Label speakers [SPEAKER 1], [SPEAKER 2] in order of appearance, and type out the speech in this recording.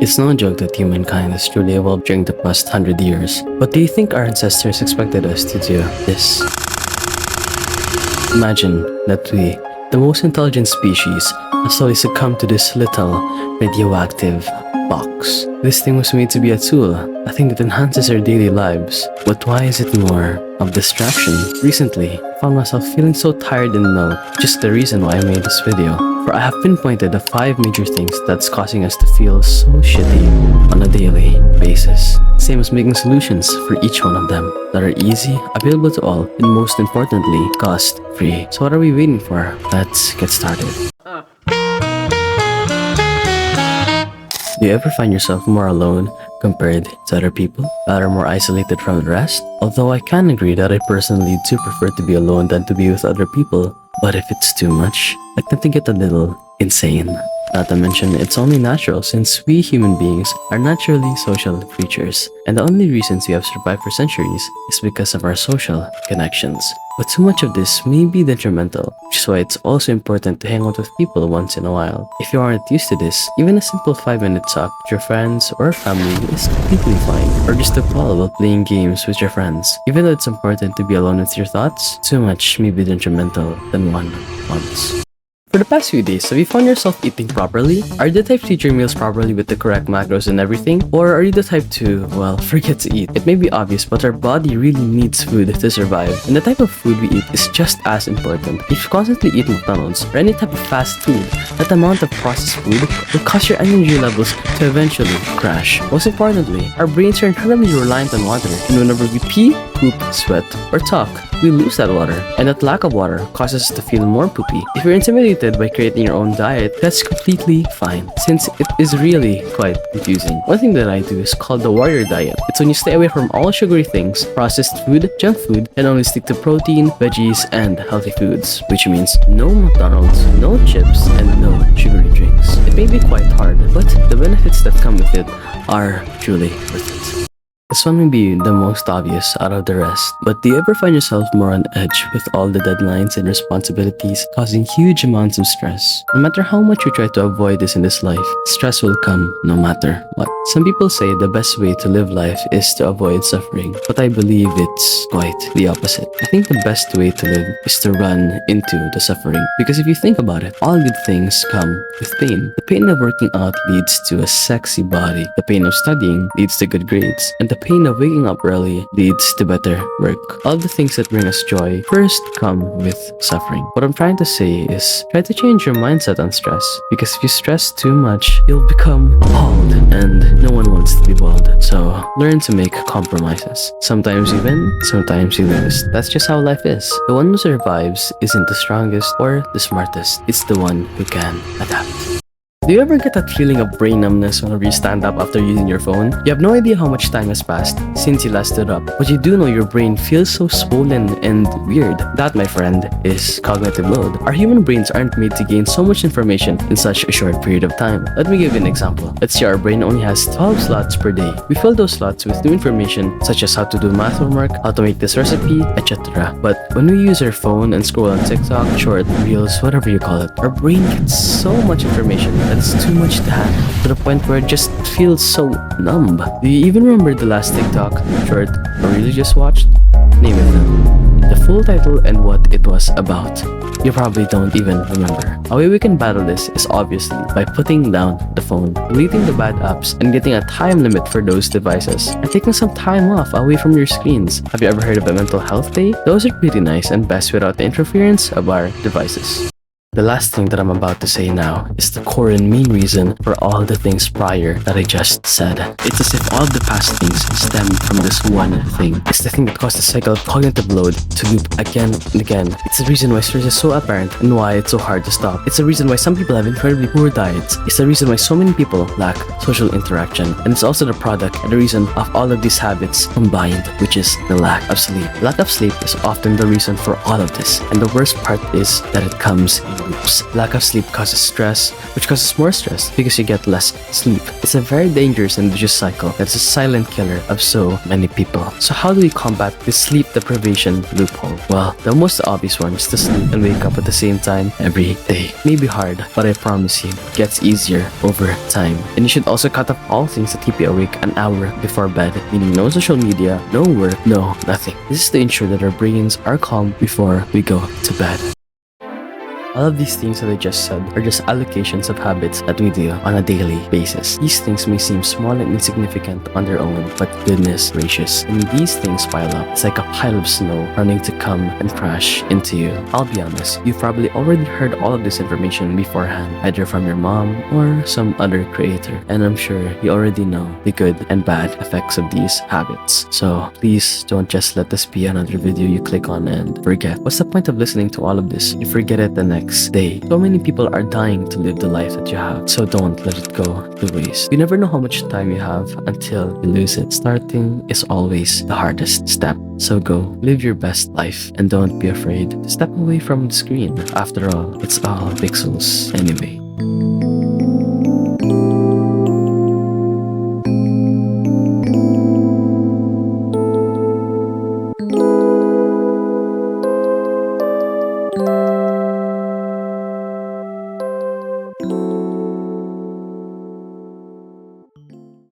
[SPEAKER 1] It's no joke that humankind has truly evolved during the past 100 years. But do you think our ancestors expected us to do this? Imagine that we, the most intelligent species, has slowly succumbed to this little radioactive box. This thing was made to be a tool, a thing that enhances our daily lives. But why is it more of distraction? Recently, I found myself feeling so tired and dull, just the reason why I made this video. For I have pinpointed the 5 major things that's causing us to feel so shitty on a daily basis. Same as making solutions for each one of them that are easy, available to all, and most importantly, cost-free. So what are we waiting for? Let's get started. Do you ever find yourself more alone compared to other people that are more isolated from the rest? Although I can agree that I personally do prefer to be alone than to be with other people, but if it's too much, I tend to get a little insane. Not to mention, it's only natural since we human beings are naturally social creatures, and the only reasons we have survived for centuries is because of our social connections. But too much of this may be detrimental, which is why it's also important to hang out with people once in a while. If you aren't used to this, even a simple 5-minute talk with your friends or family is completely fine, or just a call while playing games with your friends. Even though it's important to be alone with your thoughts, too much may be detrimental than one wants. For the past few days, have you found yourself eating properly? Are you the type to eat your meals properly with the correct macros and everything? Or are you the type to, well, forget to eat? It may be obvious, but our body really needs food to survive. And the type of food we eat is just as important. If you constantly eat McDonald's or any type of fast food, that amount of processed food will cause your energy levels to eventually crash. Most importantly, our brains are incredibly reliant on water. And whenever we pee, poop, sweat, or talk, we lose that water. And that lack of water causes us to feel more poopy. If you're intimidated by creating your own diet, that's completely fine, since it is really quite confusing. One thing that I do is called the warrior diet. It's when you stay away from all sugary things, processed food, junk food, and only stick to protein, veggies, and healthy foods, which means no McDonald's, no chips, and no sugary drinks. It may be quite hard, but the benefits that come with it are truly worth it. This one may be the most obvious out of the rest, but do you ever find yourself more on edge with all the deadlines and responsibilities causing huge amounts of stress? No matter how much you try to avoid this in this life, stress will come no matter what. Some people say the best way to live life is to avoid suffering, but I believe it's quite the opposite. I think the best way to live is to run into the suffering, because if you think about it, all good things come with pain. The pain of working out leads to a sexy body. The pain of studying leads to good grades, and the pain of waking up early leads to better work. All the things that bring us joy first come with suffering. What I'm trying to say is try to change your mindset on stress, because if you stress too much, you'll become bald, and no one wants to be bald. So learn to make compromises. Sometimes you win, sometimes you lose. That's just how life is. The one who survives isn't the strongest or the smartest. It's the one who can adapt. Do you ever get that feeling of brain numbness whenever you stand up after using your phone? You have no idea how much time has passed since you last stood up, but you do know your brain feels so swollen and weird. That, my friend, is cognitive load. Our human brains aren't made to gain so much information in such a short period of time. Let me give you an example. Let's say our brain only has 12 slots per day. We fill those slots with new information such as how to do math homework, how to make this recipe, etc. But when we use our phone and scroll on TikTok, short, reels, whatever you call it, our brain gets so much information that's too much to handle, to the point where it just feels so numb. Do you even remember the last TikTok, short, or reel you just watched? Name it then. The full title and what it was about. You probably don't even remember. A way we can battle this is obviously by putting down the phone, deleting the bad apps, and getting a time limit for those devices, and taking some time off away from your screens. Have you ever heard of a mental health day? Those are pretty nice and best without the interference of our devices. The last thing that I'm about to say now is the core and main reason for all the things prior that I just said. It's as if all the past things stem from this one thing. It's the thing that caused the cycle of cognitive load to loop again and again. It's the reason why stress is so apparent and why it's so hard to stop. It's the reason why some people have incredibly poor diets. It's the reason why so many people lack social interaction. And it's also the product and the reason of all of these habits combined, which is the lack of sleep. Lack of sleep is often the reason for all of this. And the worst part is that it comes loops. Lack of sleep causes stress, which causes more stress because you get less sleep. It's a very dangerous and vicious cycle that's a silent killer of so many people. So how do we combat this sleep deprivation loophole? Well, the most obvious one is to sleep and wake up at the same time every day. It may be hard, but I promise you, it gets easier over time. And you should also cut off all things that keep you awake an hour before bed, meaning no social media, no work, no nothing. This is to ensure that our brains are calm before we go to bed. All of these things that I just said are just allocations of habits that we do on a daily basis. These things may seem small and insignificant on their own, but goodness gracious, when these things pile up, it's like a pile of snow running to come and crash into you. I'll be honest, you've probably already heard all of this information beforehand, either from your mom or some other creator, and I'm sure you already know the good and bad effects of these habits. So please don't just let this be another video you click on and forget. What's the point of listening to all of this? You forget it the next day. So many people are dying to live the life that you have, so don't let it go to waste. You never know how much time you have until you lose it. Starting is always the hardest step. So go, live your best life, and don't be afraid to step away from the screen. After all, it's all pixels anyway.